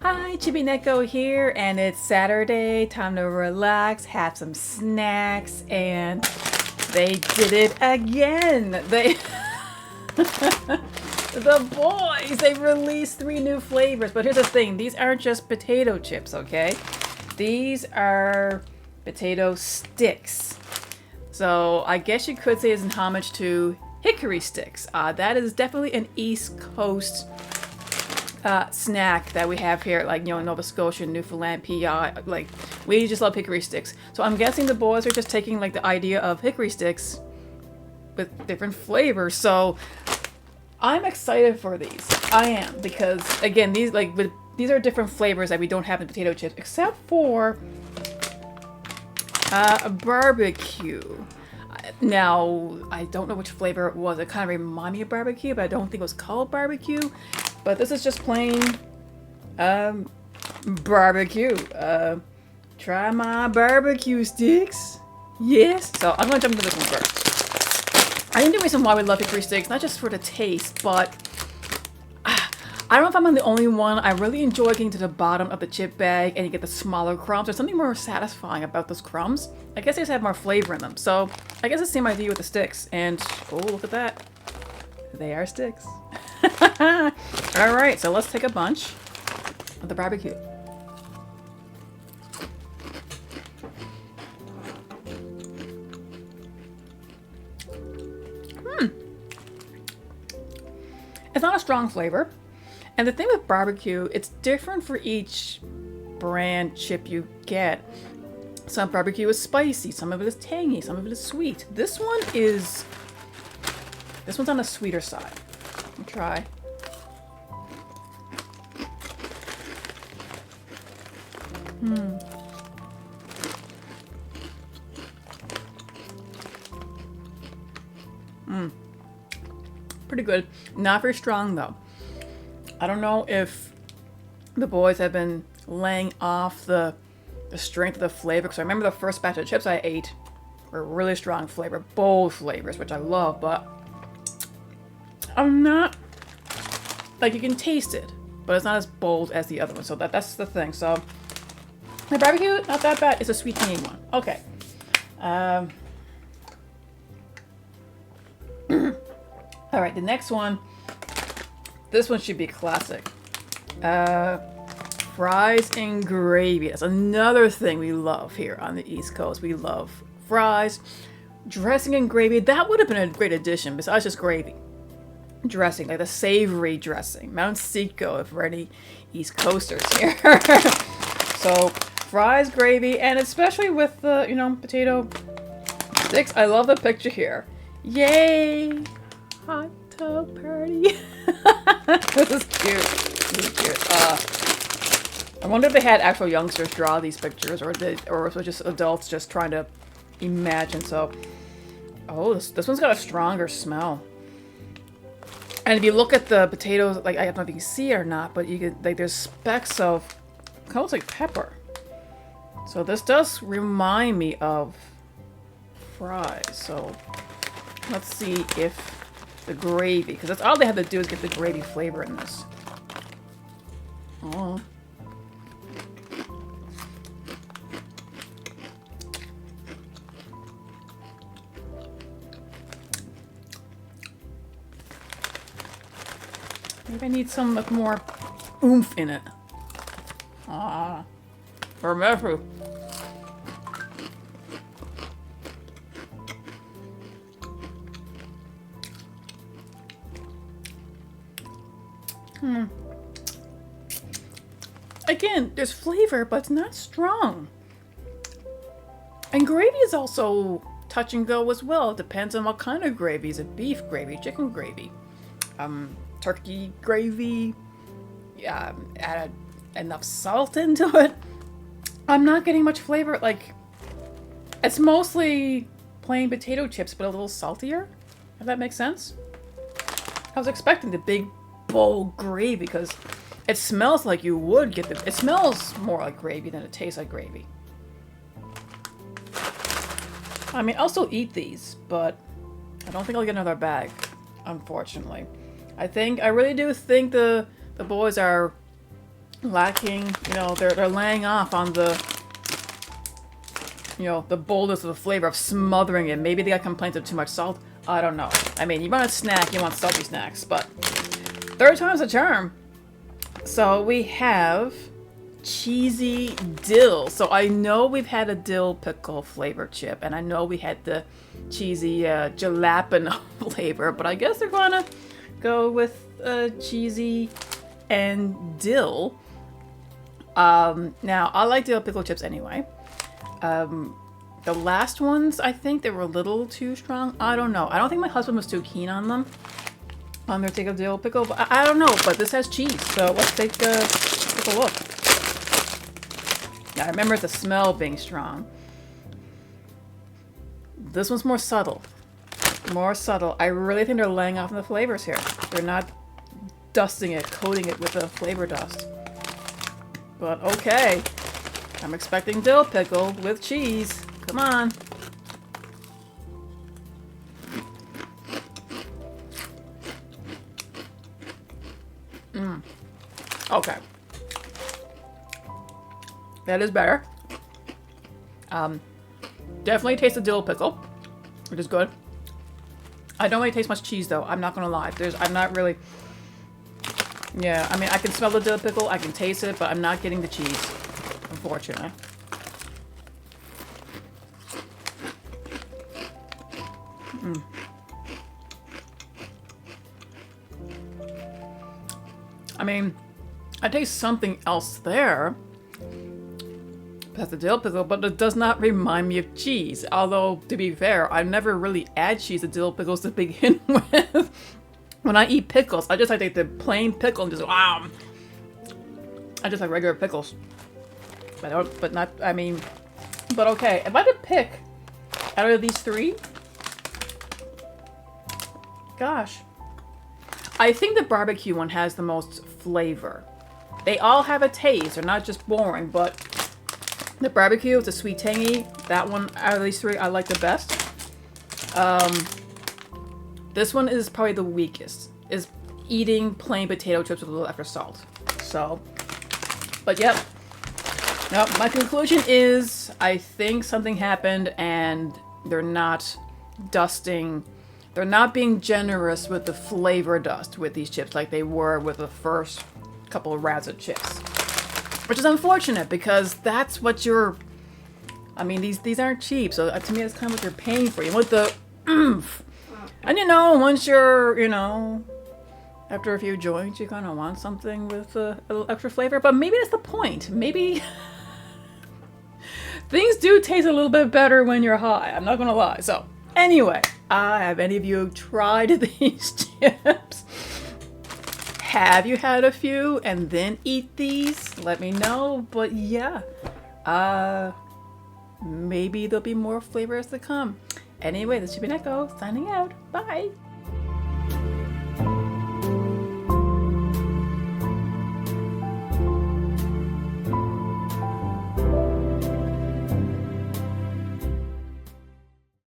Hi, Chibi Neko here, and it's Saturday. Time to relax, have some snacks, and they did it again. They, the boys, they released 3 new flavors. But here's the thing: these aren't just potato chips, okay? These are potato sticks. So I guess you could say it's in homage to hickory sticks. That is definitely an East Coast snack that we have here, like, Nova Scotia, Newfoundland, PI. Like, we just love hickory sticks. So I'm guessing the boys are just taking like the idea of hickory sticks with different flavors. So I'm excited for these. I am, because again, these are different flavors that we don't have in potato chips, except for barbecue. Now, I don't know which flavor it was. It kind of reminded me of barbecue, but I don't think it was called barbecue. But this is just plain barbecue. Try my barbecue sticks. Yes. So I'm gonna jump into this one first. I think the reason why we love hickory sticks, not just for the taste, but I don't know if I'm the only one. I really enjoy getting to the bottom of the chip bag and you get the smaller crumbs. There's something more satisfying about those crumbs. I guess they just have more flavor in them. So I guess it's the same idea with the sticks. And oh, look at that. They are sticks. Alright, so let's take a bunch of the barbecue. It's not a strong flavor. And the thing with barbecue, it's different for each brand chip you get. Some barbecue is spicy, some of it is tangy, some of it is sweet. This one's on the sweeter side. I'll try. Pretty good. Not very strong though. I don't know if the boys have been laying off the strength of the flavor, because I remember the first batch of chips I ate were really strong flavor, bold flavors, which I love, but I'm not, like, you can taste it, but it's not as bold as the other one, so that's the thing. So the barbecue, not that bad. It's a sweet tangy one. Okay. All right, the next one. This one should be classic. Fries and gravy. That's another thing we love here on the East Coast. We love fries, dressing and gravy. That would have been a great addition besides just gravy. Dressing, like the savory dressing. Mount Seco, if we're any East Coasters here. So, fries, gravy, and especially with the, potato sticks. I love the picture here. Yay! Hot tub party. This is cute. This is cute. I wonder if they had actual youngsters draw these pictures, or if it was just adults just trying to imagine. So, oh, this one's got a stronger smell. And if you look at the potatoes, like, I don't know if you can see it or not, but you can, like, there's specks of, kind of looks like pepper. So this does remind me of fries. So let's see if the gravy, because that's all they have to do is get the gravy flavor in this. Oh. Maybe I need some with more oomph in it. Remember. Again, there's flavor, but it's not strong. And gravy is also touch and go as well. It depends on what kind of gravy. Is it beef gravy, chicken gravy, turkey gravy? Add enough salt into it. I'm not getting much flavor. Like, it's mostly plain potato chips, but a little saltier. If that makes sense. I was expecting the big bold gravy because it smells like you would get it smells more like gravy than it tastes like gravy. I mean, I'll still eat these, but I don't think I'll get another bag, unfortunately. I really do think the boys are lacking, they're laying off on the, the boldness of the flavor of smothering it. Maybe they got complaints of too much salt. I don't know. I mean, you want a snack, you want salty snacks, but third time's a charm. So we have cheesy dill. So I know we've had a dill pickle flavor chip, and I know we had the cheesy jalapeno flavor, but I guess they're gonna go with cheesy and dill. Now, I like dill pickle chips anyway. The last ones, I think they were a little too strong. I don't know. I don't think my husband was too keen on them. On their take of dill pickle, but I don't know. But this has cheese, so let's take a look. Now, I remember the smell being strong. This one's more subtle. More subtle. I really think they're laying off on the flavors here. They're not dusting it, coating it with the flavor dust. But okay. I'm expecting dill pickle with cheese. Come on. Okay. That is better. Definitely taste the dill pickle, which is good. I don't really taste much cheese though. I'm not gonna lie. I'm not really. Yeah, I mean, I can smell the dill pickle. I can taste it, but I'm not getting the cheese, unfortunately. I mean, I taste something else there. That's the dill pickle, but it does not remind me of cheese. Although, to be fair, I never really add cheese to dill pickles to begin with. When I eat pickles, I just like to take the plain pickle and just wow. I just like regular pickles. But okay. If I had to pick out of these three, gosh, I think the barbecue one has the most flavor. They all have a taste. They're not just boring, but the barbecue, it's a sweet tangy. That one out of these three, I like the best. This one is probably the weakest. Is eating plain potato chips with a little extra salt. So, but yep. Nope, my conclusion is I think something happened and they're not dusting. They're not being generous with the flavor dust with these chips like they were with the first couple of rounds of chips. Which is unfortunate because that's what you're... I mean, these aren't cheap, so to me that's kind of what you're paying for. You want the oomph. And once you're, after a few joints, you kind of want something with a little extra flavor. But maybe that's the point. Maybe things do taste a little bit better when you're high. I'm not going to lie. So, anyway, have any of you tried these chips? Have you had a few and then eat these? Let me know. But yeah, maybe there'll be more flavors to come. Anyway, this has been Echo, signing out. Bye!